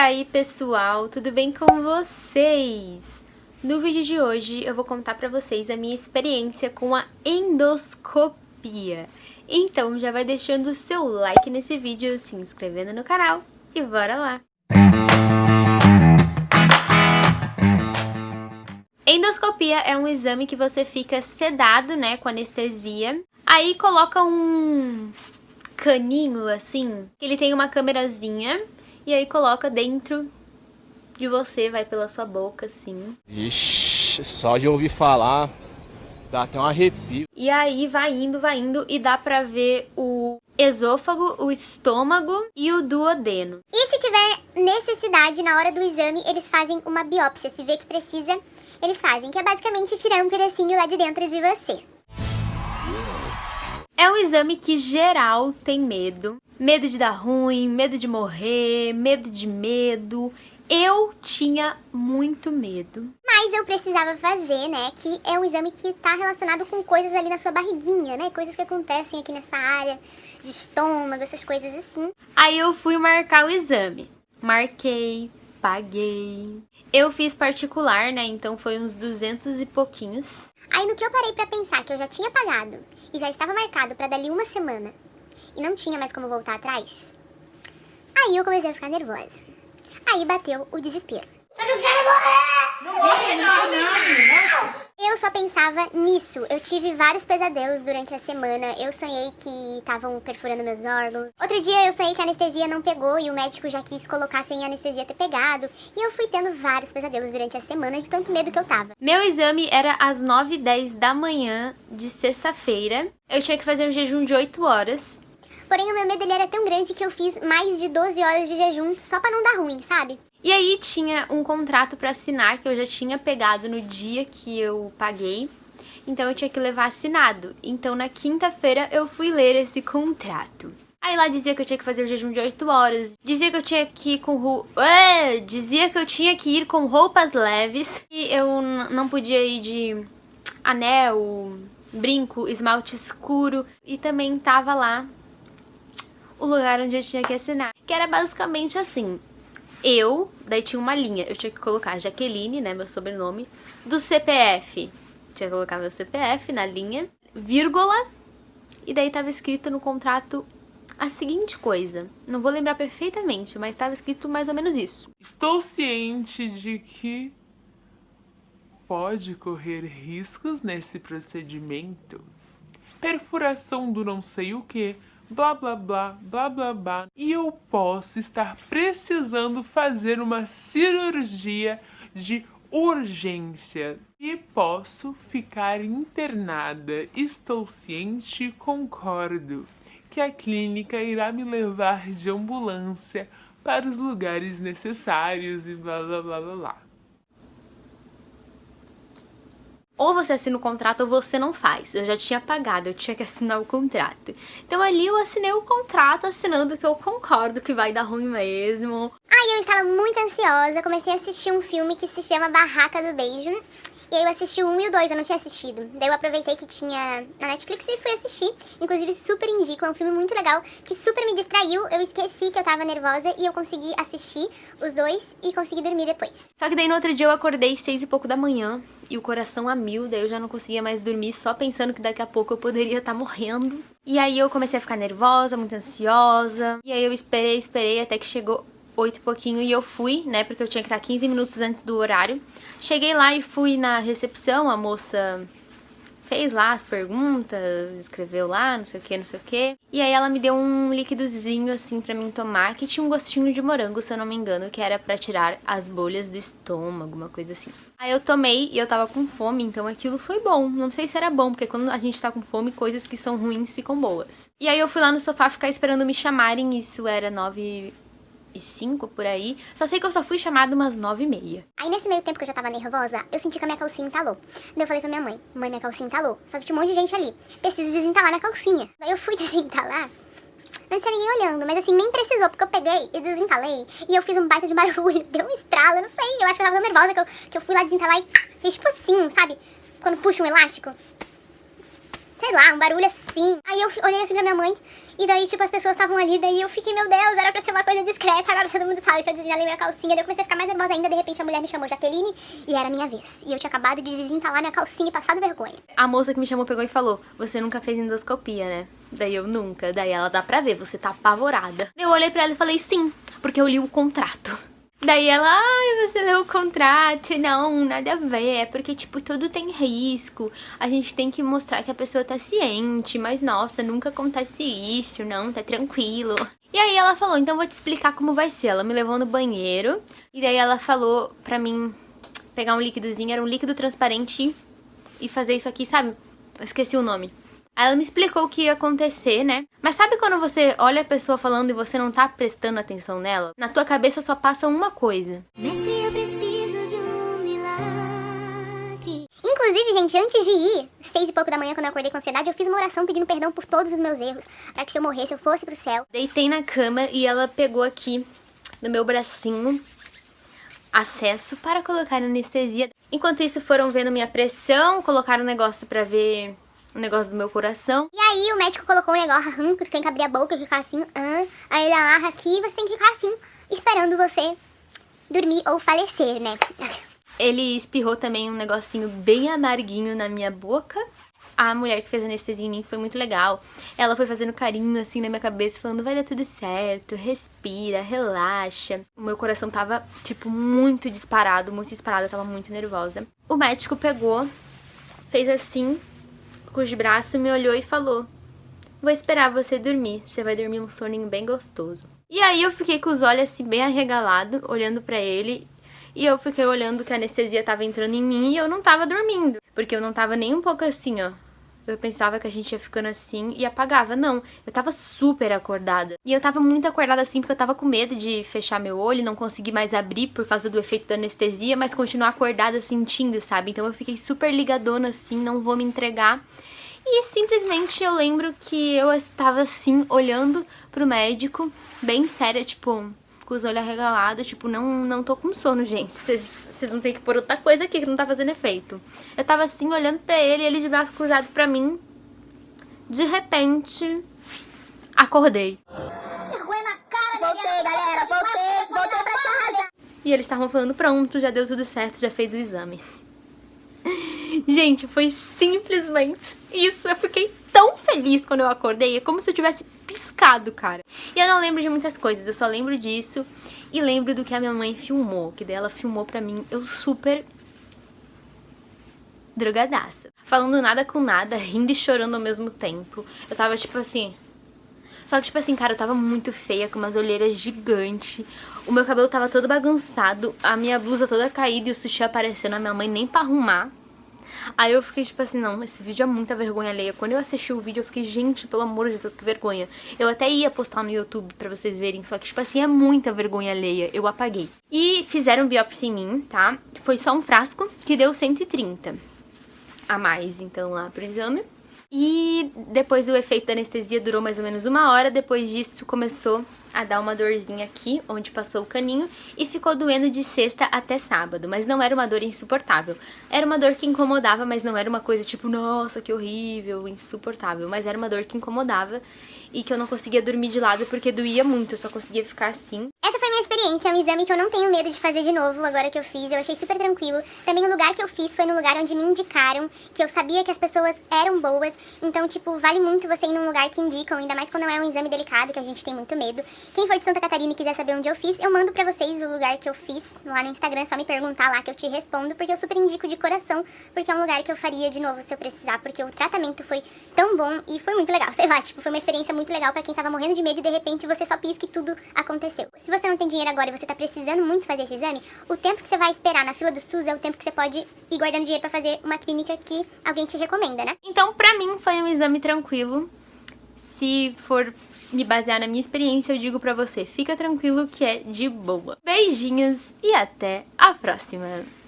aí pessoal, tudo bem com vocês? No vídeo de hoje eu vou contar pra vocês a minha experiência com a endoscopia. Então já vai deixando o seu like nesse vídeo, se inscrevendo no canal e bora lá! Endoscopia é um exame que você fica sedado, né, com anestesia. Aí coloca um caninho assim, que ele tem uma câmerazinha, e aí coloca dentro de você, vai pela sua boca assim. Ixi, só de ouvir falar, dá até um arrepio. E aí vai indo e dá pra ver o esôfago, o estômago e o duodeno. E se tiver necessidade na hora do exame, eles fazem uma biópsia. Se vê que precisa, eles fazem, que é basicamente tirar um pedacinho lá de dentro de você. É um exame que geral tem medo. Medo de dar ruim, medo de morrer, medo de medo. Eu tinha muito medo. Mas eu precisava fazer, né, que é um exame que tá relacionado com coisas ali na sua barriguinha, né, coisas que acontecem aqui nessa área de estômago, essas coisas assim. Aí eu fui marcar o exame. Marquei, paguei. Eu fiz particular, né, então foi uns 200 e pouquinhos. Aí no que eu parei pra pensar que eu já tinha pagado e já estava marcado pra dali uma semana e não tinha mais como voltar atrás, aí eu comecei a ficar nervosa. Aí bateu o desespero. Eu não quero morrer! Não morre não! Eu só pensava nisso. Eu tive vários pesadelos durante a semana. Eu sonhei que estavam perfurando meus órgãos. Outro dia eu sonhei que a anestesia não pegou e o médico já quis colocar sem a anestesia ter pegado. E eu fui tendo vários pesadelos durante a semana de tanto medo que eu tava. Meu exame era às 9h10 da manhã de sexta-feira. Eu tinha que fazer um jejum de 8 horas. Porém, o meu medo ele era tão grande que eu fiz mais de 12 horas de jejum só pra não dar ruim, sabe? E aí tinha um contrato pra assinar que eu já tinha pegado no dia que eu paguei. Então eu tinha que levar assinado. Então na quinta-feira eu fui ler esse contrato. Aí lá dizia que eu tinha que fazer o jejum de 8 horas. Dizia que eu tinha que ir com roupas leves. E eu não podia ir de anel, brinco, esmalte escuro. E também tava lá o lugar onde eu tinha que assinar. Que era basicamente assim. Daí tinha uma linha, eu tinha que colocar Jaqueline, né, meu sobrenome, do CPF. Tinha que colocar meu CPF na linha, vírgula, e daí tava escrito no contrato a seguinte coisa. Não vou lembrar perfeitamente, mas tava escrito mais ou menos isso. Estou ciente de que pode correr riscos nesse procedimento. Perfuração do não sei o que, blá blá blá, blá blá blá. E eu posso estar precisando fazer uma cirurgia de urgência. E posso ficar internada. Estou ciente e concordo que a clínica irá me levar de ambulância para os lugares necessários e blá blá blá blá blá. Ou você assina o contrato ou você não faz. Eu já tinha pagado, eu tinha que assinar o contrato. Então ali eu assinei o contrato, assinando que eu concordo que vai dar ruim mesmo. Aí eu estava muito ansiosa, comecei a assistir um filme que se chama Barraca do Beijo. E aí eu assisti o 1 e o 2, eu não tinha assistido. Daí eu aproveitei que tinha na Netflix e fui assistir. Inclusive super indico, é um filme muito legal, que super me distraiu. Eu esqueci que eu tava nervosa e eu consegui assistir os dois e consegui dormir depois. Só que daí no outro dia eu acordei 6 e pouco da manhã e o coração a mil, daí eu já não conseguia mais dormir, só pensando que daqui a pouco eu poderia estar morrendo. E aí eu comecei a ficar nervosa, muito ansiosa. E aí eu esperei até que chegou 8 e pouquinho e eu fui, né, porque eu tinha que estar 15 minutos antes do horário. Cheguei lá e fui na recepção, a moça fez lá as perguntas, escreveu lá, não sei o que, não sei o que. E aí ela me deu um líquidozinho assim pra mim tomar, que tinha um gostinho de morango, se eu não me engano, que era pra tirar as bolhas do estômago, uma coisa assim. Aí eu tomei e eu tava com fome, então aquilo foi bom. Não sei se era bom, porque quando a gente tá com fome, coisas que são ruins ficam boas. E aí eu fui lá no sofá ficar esperando me chamarem, isso era 9h05 por aí. Só sei que eu só fui chamada umas 9h30. Aí nesse meio tempo que eu já tava nervosa, eu senti que a minha calcinha entalou. Daí eu falei pra minha mãe, minha calcinha entalou. Só que tinha um monte de gente ali. Preciso desentalar minha calcinha. Daí eu fui desentalar. Não tinha ninguém olhando, mas assim, nem precisou, porque eu peguei e desentalei. E eu fiz um baita de barulho, deu um estralo, eu não sei. Eu acho que eu tava tão nervosa que eu fui lá desentalar e fiz tipo assim, sabe? Quando puxa um elástico. sei lá, um barulho assim. Aí eu olhei assim pra minha mãe, e daí, tipo, as pessoas estavam ali, daí eu fiquei, meu Deus, era pra ser uma coisa discreta, agora todo mundo sabe que eu desentalei minha calcinha. Daí eu comecei a ficar mais nervosa ainda, de repente a mulher me chamou Jaqueline, e era a minha vez. E eu tinha acabado de desentalar minha calcinha e passado vergonha. A moça que me chamou pegou e falou, você nunca fez endoscopia, né? Daí eu nunca. Daí ela, dá pra ver, você tá apavorada. Eu olhei pra ela e falei, sim, porque eu li o contrato. Daí ela, ai, você leu o contrato? Não, nada a ver, é porque, tipo, tudo tem risco. A gente tem que mostrar que a pessoa tá ciente, mas, nossa, nunca acontece isso, não, tá tranquilo. E aí ela falou, então vou te explicar como vai ser. Ela me levou no banheiro, e daí ela falou pra mim pegar um líquidozinho, era um líquido transparente, e fazer isso aqui, sabe? Eu esqueci o nome. Aí ela me explicou o que ia acontecer, né? Mas sabe quando você olha a pessoa falando e você não tá prestando atenção nela? Na tua cabeça só passa uma coisa. Mestre, eu preciso de um milagre. Inclusive, gente, antes de ir, 6 e pouco da manhã, quando eu acordei com ansiedade, eu fiz uma oração pedindo perdão por todos os meus erros, pra que se eu morresse, eu fosse pro céu. Deitei na cama e ela pegou aqui no meu bracinho acesso para colocar anestesia. Enquanto isso, foram vendo minha pressão, colocaram um negócio pra ver o negócio do meu coração. E aí o médico colocou um negócio, que tem que abrir a boca e ficar assim, aí ele amarra aqui e você tem que ficar assim, esperando você dormir ou falecer, né? Ele espirrou também um negocinho bem amarguinho na minha boca. A mulher que fez anestesia em mim foi muito legal. Ela foi fazendo carinho assim na minha cabeça, falando, vai dar tudo certo, respira, relaxa. O meu coração tava, tipo, muito disparado, eu tava muito nervosa. O médico pegou, fez assim, com os braços, me olhou e falou, vou esperar você dormir, você vai dormir um soninho bem gostoso. E aí eu fiquei com os olhos assim bem arregalados, olhando pra ele, e eu fiquei olhando que a anestesia tava entrando em mim e eu não tava dormindo, porque eu não tava nem um pouco assim, ó. Eu pensava que a gente ia ficando assim e apagava. Não, eu tava super acordada. E eu tava muito acordada assim porque eu tava com medo de fechar meu olho e não conseguir mais abrir por causa do efeito da anestesia, mas continuar acordada sentindo, sabe? Então eu fiquei super ligadona assim, não vou me entregar. E simplesmente eu lembro que eu estava assim, olhando pro médico, bem séria, tipo, com os olhos arregalados, tipo, não tô com sono, gente. Vocês vão ter que pôr outra coisa aqui que não tá fazendo efeito. Eu tava assim, olhando pra ele de braço cruzado pra mim. De repente, acordei. Vergonha na cara, voltei, galera, voltei pra te arrasar. E eles estavam falando, pronto, já deu tudo certo, já fez o exame. Gente, foi simplesmente isso. Eu fiquei tão feliz quando eu acordei. É como se eu tivesse piscado, cara. E eu não lembro de muitas coisas, eu só lembro disso. E lembro do que a minha mãe filmou. Que daí ela filmou pra mim, eu super drogadaça. Falando nada com nada, rindo e chorando ao mesmo tempo. Eu tava tipo assim... Só que tipo assim, cara, eu tava muito feia, com umas olheiras gigantes. O meu cabelo tava todo bagunçado, a minha blusa toda caída e o sutiã aparecendo, a minha mãe nem pra arrumar. Aí eu fiquei tipo assim, não, esse vídeo é muita vergonha alheia. Quando eu assisti o vídeo eu fiquei, gente, pelo amor de Deus, que vergonha. Eu até ia postar no YouTube pra vocês verem, só que tipo assim, é muita vergonha alheia. Eu apaguei. E fizeram biópsia em mim, tá? Foi só um frasco que deu 130 a mais, então, lá pro exame. E depois o efeito da anestesia durou mais ou menos 1 hora. Depois disso começou a dar uma dorzinha aqui, onde passou o caninho, e ficou doendo de sexta até sábado. Mas não era uma dor insuportável. Era uma dor que incomodava, mas não era uma coisa tipo, nossa, que horrível, insuportável. Mas era uma dor que incomodava e que eu não conseguia dormir de lado porque doía muito, eu só conseguia ficar assim. Essa foi minha experiência, é um exame que eu não tenho medo de fazer de novo agora que eu fiz, eu achei super tranquilo. Também o lugar que eu fiz foi no lugar onde me indicaram, que eu sabia que as pessoas eram boas, então, tipo, vale muito você ir num lugar que indicam, ainda mais quando é um exame delicado, que a gente tem muito medo. Quem for de Santa Catarina e quiser saber onde eu fiz, eu mando pra vocês o lugar que eu fiz lá no Instagram, é só me perguntar lá que eu te respondo, porque eu super indico de coração, porque é um lugar que eu faria de novo se eu precisar, porque o tratamento foi tão bom e foi muito legal, sei lá, tipo, foi uma experiência muito legal pra quem tava morrendo de medo e de repente você só pisca e tudo aconteceu. Se você não tem dinheiro agora e você tá precisando muito fazer esse exame, o tempo que você vai esperar na fila do SUS é o tempo que você pode ir guardando dinheiro pra fazer uma clínica que alguém te recomenda, né? Então, pra mim, foi um exame tranquilo. Se for me basear na minha experiência, eu digo pra você, fica tranquilo que é de boa. Beijinhos e até a próxima!